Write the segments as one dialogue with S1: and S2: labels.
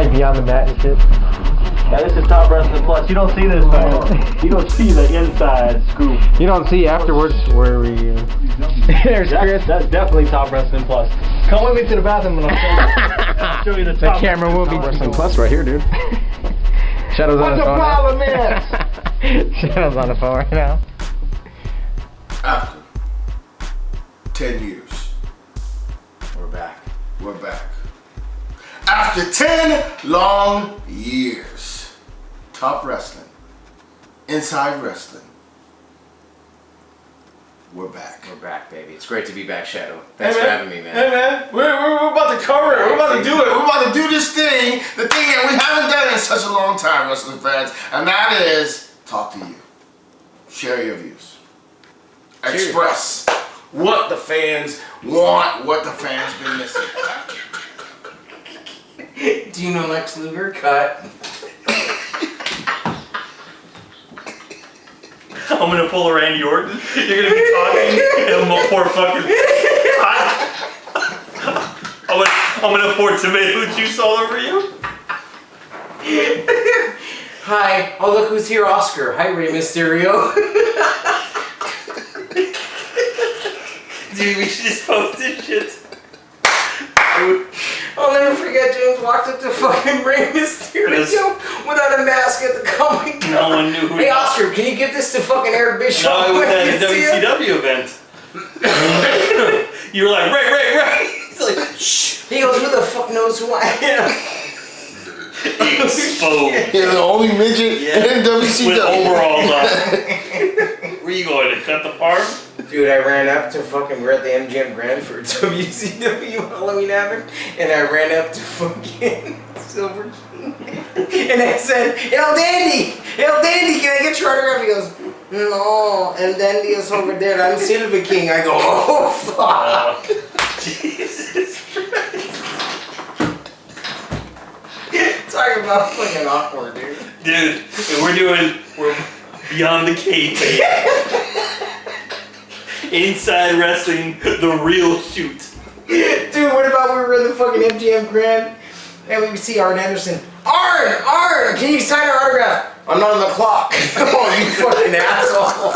S1: like beyond the mat and shit.
S2: Yeah, this is Top Wrestling Plus. You don't see this, man. You don't see the inside scoop.
S1: You don't see afterwards where we... There's Chris.
S2: That's definitely Top Wrestling Plus. Come with me to the bathroom and I'll show you the top.
S1: The camera will be Wrestling Plus right here, dude. Shadow's on his phone.
S2: What the problem is?
S1: Shadow's on the phone right now.
S3: After 10 years,
S4: We're back.
S3: we're back. After 10 long years, Top Wrestling, Inside Wrestling, we're back.
S4: We're back, baby. It's great to be back, Shadow. Thanks for having me, man.
S3: Hey, man. We're about to cover it. We're about to do it. We're about to do this thing, the thing that we haven't done in such a long time, wrestling fans, and that is talk to you. Share your views. Express what the fans want, what the fans been missing.
S4: Do you know Lex Luger? Cut.
S2: I'm gonna pull a Randy Orton. You're gonna be talking and I'm pour fucking... I'm gonna pour tomato juice all over you.
S4: Hi. Oh, look who's here, Oscar. Hi, Rey Mysterio.
S2: Dude, we should just post this shit.
S4: I'll never forget James walked up to fucking Rey Mysterio without a mask at the Comic Con.
S2: No one knew who.
S4: Hey, Oscar, can you give this to fucking Eric Bischoff?
S2: No, it was
S4: when
S2: at a
S4: you see him?
S2: WCW event. You were like, Ray. He's like, shh.
S4: He goes, who the fuck knows who I am?
S2: Exposed.
S3: You're the only midget in WCW.
S2: With overalls on. Where you going to cut the farm?
S4: Dude, I ran up to fucking, we're at the MGM Grand for WCW Halloween Havoc, and I ran up to fucking Silver King, and I said, El Dandy, can I get your autograph? He goes, no, El Dandy is over there, I'm Silver King. I go, oh, fuck.
S2: Jesus Christ.
S4: Talking about fucking awkward, dude.
S2: Dude, and we're beyond the cape. Inside wrestling, the real shoot.
S4: Dude, what about we were in the fucking MGM Grand and we see Arn Anderson. Arn, can you sign our autograph? I'm not on the clock. Oh, you fucking asshole.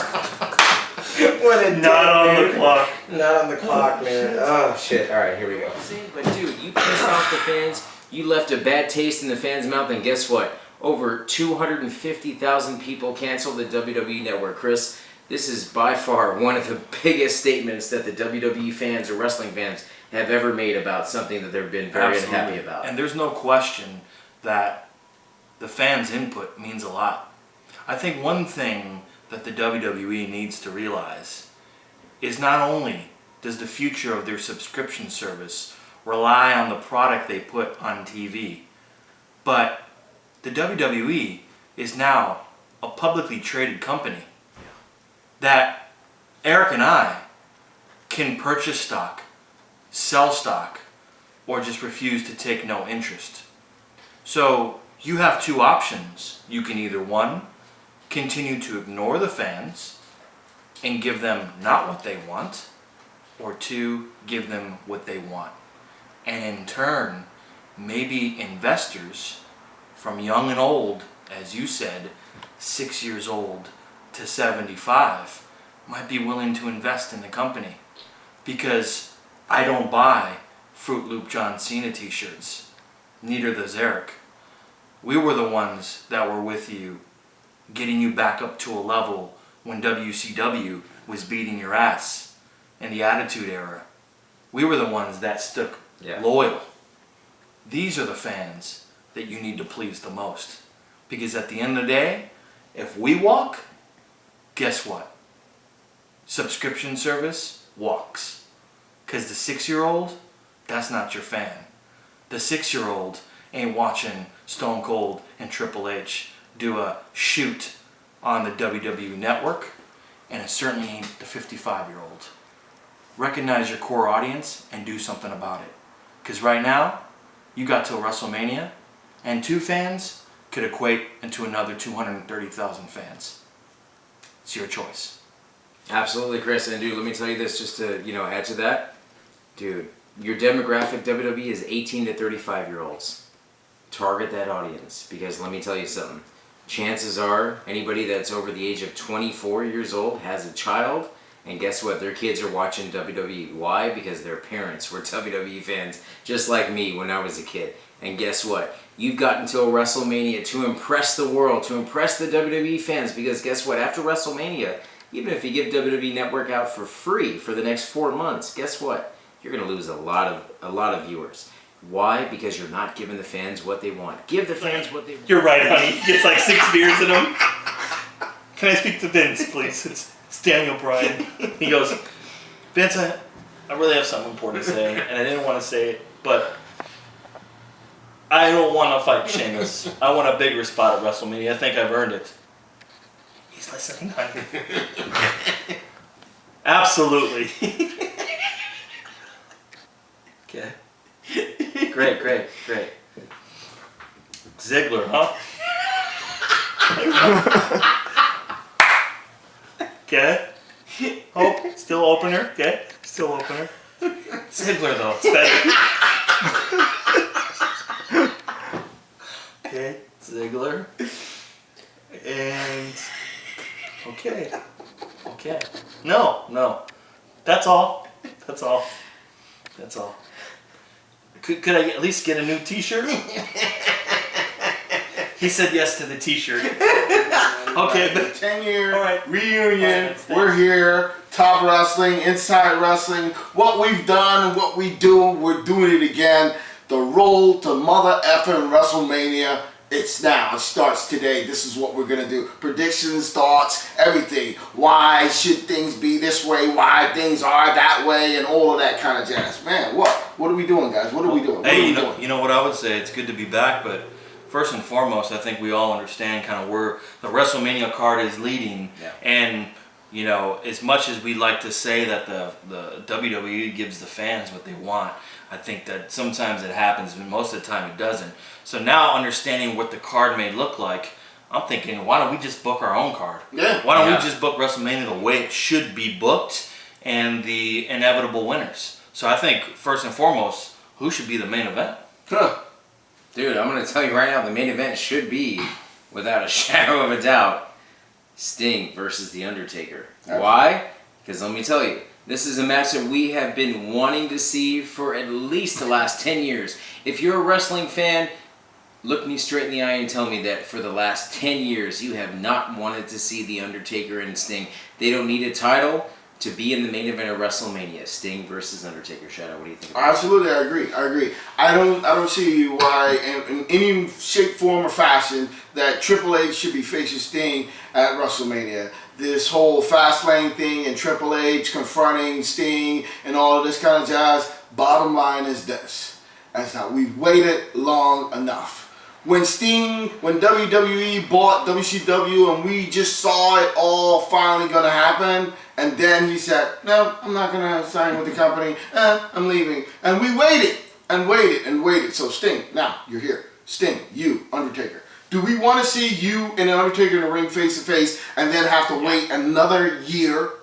S4: What a
S2: Not on the clock.
S4: Not on the clock, man. Oh, shit. All right, here we go. But dude, you pissed off the fans. You left a bad taste in the fans' mouth, and guess what? Over 250,000 people canceled the WWE Network, Chris. This is by far one of the biggest statements that the WWE fans or wrestling fans have ever made about something that they've been very unhappy about.
S5: And there's no question that the fans' input means a lot. I think one thing that the WWE needs to realize is not only does the future of their subscription service rely on the product they put on TV, but the WWE is now a publicly traded company that Eric and I can purchase stock, sell stock, or just refuse to take no interest. So you have two options. You can either, one, continue to ignore the fans and give them not what they want, or two, give them what they want. And in turn, maybe investors from young and old, as you said, 6 years old to 75, might be willing to invest in the company. Because I don't buy Fruit Loop John Cena t-shirts. Neither does Eric. We were the ones that were with you, getting you back up to a level when WCW was beating your ass in the Attitude Era. We were the ones that stuck loyal. These are the fans that you need to please the most. Because at the end of the day, if we walk, guess what? Subscription service walks. Because the 6-year-old, that's not your fan. The 6-year-old ain't watching Stone Cold and Triple H do a shoot on the WWE Network, and it certainly ain't the 55-year-old. Recognize your core audience and do something about it. Because right now, you got till WrestleMania, and 2 fans could equate into another 230,000 fans. It's your choice.
S4: Absolutely, Chris. And dude, let me tell you this, just to add to that. Dude, your demographic WWE is 18 to 35-year-olds. target that audience, because let me tell you something. Chances are anybody that's over the age of 24 years old has a child, and guess what? Their kids are watching WWE. Why? Because their parents were WWE fans, just like me when I was a kid. And guess what? You've got until WrestleMania to impress the world, to impress the WWE fans, because guess what? After WrestleMania, even if you give WWE Network out for free for the next 4 months, guess what? You're going to lose a lot of viewers. Why? Because you're not giving the fans what they want. Give the fans what they want.
S5: You're right, honey. He gets like 6 beers in him. Can I speak to Vince, please? It's Daniel Bryan. He goes, Vince, I really have something important to say, and I didn't want to say it, but I don't want to fight Sheamus. I want a bigger spot at WrestleMania. I think I've earned it. He's listening, honey. Absolutely. Okay. Great. Ziggler, huh? Okay. Oh, still opener. Okay. Still opener. Ziggler, though. It's better. Okay. Ziggler. And... Okay. No. That's all. Could I at least get a new t-shirt? He said yes to the t-shirt. Okay, but
S3: 10-year reunion. We're here. Top Wrestling, Inside Wrestling. What we've done and what we do, we're doing it again. The road to mother effing WrestleMania. It's now. It starts today. This is what we're going to do. Predictions, thoughts, everything. Why should things be this way? Why things are that way? And all of that kind of jazz. Man, what are we doing, guys? What are we doing?
S5: Hey, you know what I would say? It's good to be back, but first and foremost, I think we all understand kind of where the WrestleMania card is leading.
S4: Yeah.
S5: And, you know, as much as we like to say that the WWE gives the fans what they want, I think that sometimes it happens, but most of the time it doesn't. So now understanding what the card may look like, I'm thinking, why don't we just book our own card?
S3: Yeah.
S5: Why don't we just book WrestleMania the way it should be booked and the inevitable winners? So I think, first and foremost, who should be the main event?
S3: Huh.
S4: Dude, I'm going to tell you right now, the main event should be, without a shadow of a doubt, Sting versus The Undertaker. Why? Because let me tell you, this is a match that we have been wanting to see for at least the last 10 years. If you're a wrestling fan, look me straight in the eye and tell me that for the last 10 years you have not wanted to see The Undertaker and Sting. They don't need a title to be in the main event of WrestleMania. Sting versus Undertaker. Shadow, what do you think about
S3: Absolutely, I agree. I don't see why in any shape, form, or fashion that Triple H should be facing Sting at WrestleMania. This whole fast lane thing and Triple H confronting Sting and all of this kind of jazz. Bottom line is this: that's how we've waited long enough. When WWE bought WCW and we just saw it all finally gonna happen, and then he said, no, I'm not gonna sign with the company, I'm leaving. And we waited and waited and waited. So Sting, now you're here. Sting, you, Undertaker. Do we want to see you and Undertaker in the ring face to face and then have to wait another year?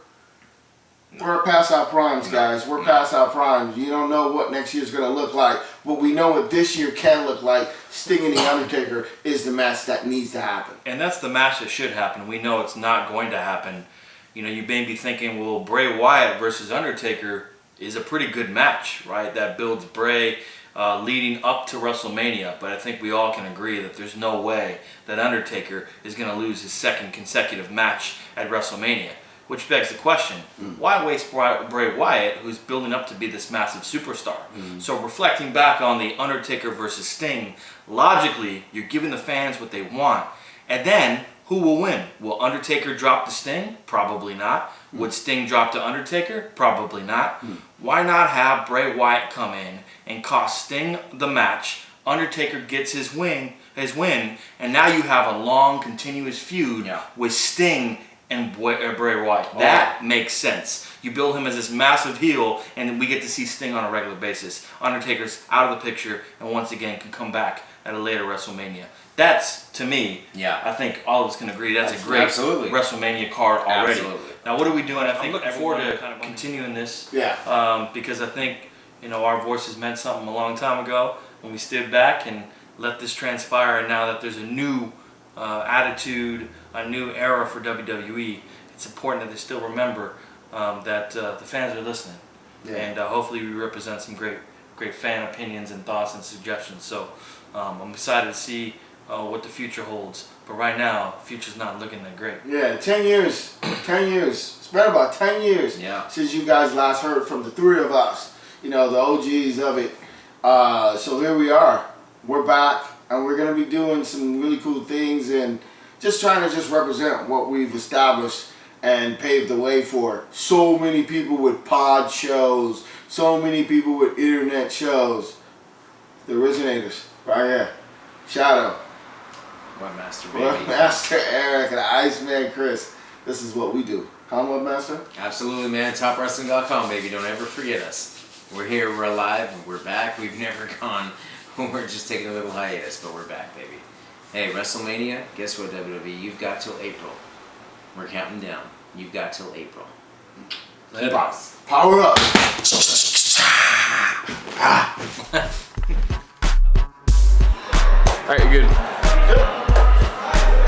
S3: We're past our primes, guys. We're past our primes. You don't know what next year's going to look like. But we know what this year can look like. Sting and The Undertaker is the match that needs to happen.
S5: And that's the match that should happen. We know it's not going to happen. You know, you may be thinking, well, Bray Wyatt versus Undertaker is a pretty good match, right? That builds Bray leading up to WrestleMania. But I think we all can agree that there's no way that Undertaker is going to lose his second consecutive match at WrestleMania. Which begs the question, why waste Bray Wyatt, who's building up to be this massive superstar? So reflecting back on the Undertaker versus Sting, logically, you're giving the fans what they want. And then, who will win? Will Undertaker drop to Sting? Probably not. Would Sting drop to Undertaker? Probably not. Why not have Bray Wyatt come in and cost Sting the match? Undertaker gets his win, and now you have a long, continuous feud with Sting and Bray Wyatt. That makes sense. You build him as this massive heel, and we get to see Sting on a regular basis. Undertaker's out of the picture, and once again can come back at a later WrestleMania. That's, to me, I think all of us can agree, that's a great WrestleMania card already. Now, what are we doing? I think I'm looking forward to kind of continuing this. Because I think, you know, our voices meant something a long time ago when we stood back, and let this transpire, and now that there's a new attitude, a new era for WWE, it's important that they still remember that the fans are listening.
S3: Yeah.
S5: And hopefully we represent some great fan opinions and thoughts and suggestions. So I'm excited to see what the future holds. But right now, the future's not looking that great.
S3: Yeah, 10 years. 10 years. It's been about 10 years since you guys last heard from the three of us. You know, the OGs of it. So here we are. We're back, and we're going to be doing some really cool things and just trying to just represent what we've established and paved the way for. So many people with pod shows, so many people with internet shows. The originators, right here. Shadowe.
S4: Webmaster, baby.
S3: Webmaster Erik and Iceman Chris. This is what we do. Huh, Webmaster?
S4: Absolutely, man. TopWrestling.com, baby. Don't ever forget us. We're here, we're alive, we're back. We've never gone. We're just taking a little hiatus, but we're back, baby. Hey, WrestleMania, guess what, WWE? You've got till April. We're counting down. You've got till April.
S3: Keep up. Power up.
S1: All right, you're good.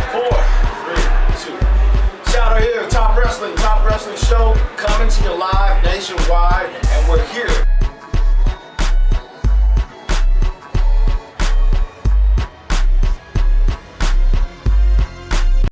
S3: 4, 3, 2. Shadowe here, Top Wrestling Show, coming to you live nationwide.